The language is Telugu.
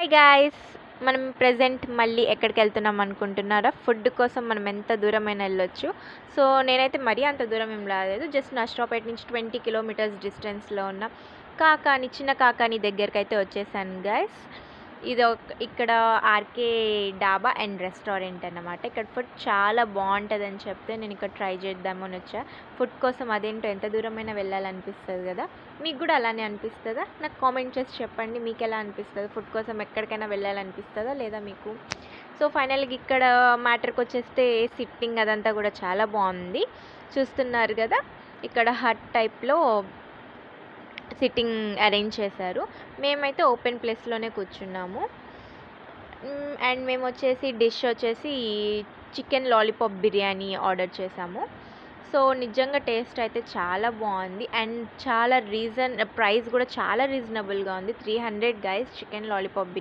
హాయ్ గాయ్స్, మనం ప్రెజెంట్ మళ్ళీ ఎక్కడికి వెళ్తున్నాం అనుకుంటున్నారా? ఫుడ్ కోసం మనం ఎంత దూరమైనా వెళ్ళొచ్చు. సో నేనైతే మరీ అంత దూరం ఏం రాలేదు. జస్ట్ నర్సరావుపేట నుంచి 20 కిలోమీటర్స్ డిస్టెన్స్లో ఉన్న చిన్న కాకాని దగ్గరికి అయితే వచ్చేసాను గాయ్స్. ఇది ఇక్కడ ఆర్కే డాబా అండ్ రెస్టారెంట్ అన్నమాట. ఇక్కడ ఫుడ్ చాలా బాగుంటుందని చెప్తే నేను ఇక్కడ ట్రై చేద్దామని వచ్చా. ఫుడ్ కోసం అదేంటో ఎంత దూరమైనా వెళ్ళాలనిపిస్తుంది కదా. మీకు కూడా అలానే అనిపిస్తుందా? నాకు కామెంట్ చేసి చెప్పండి, మీకు ఎలా అనిపిస్తుంది? ఫుడ్ కోసం ఎక్కడికైనా వెళ్ళాలనిపిస్తుందా లేదా మీకు? సో ఫైనల్గా ఇక్కడ మ్యాటర్కి వచ్చేస్తే సిట్టింగ్ అదంతా కూడా చాలా బాగుంది. చూస్తున్నారు కదా, ఇక్కడ హట్ టైప్లో సిట్టింగ్ అరేంజ్ చేశారు. మేమైతే ఓపెన్ ప్లేస్లోనే కూర్చున్నాము. అండ్ మేము వచ్చేసి డిష్ వచ్చేసి చికెన్ లాలీపాప్ బిర్యానీ ఆర్డర్ చేసాము. సో నిజంగా టేస్ట్ అయితే చాలా బాగుంది అండ్ చాలా ప్రైస్ కూడా చాలా రీజనబుల్గా ఉంది. 300 గైస్ చికెన్ లాలీపాప్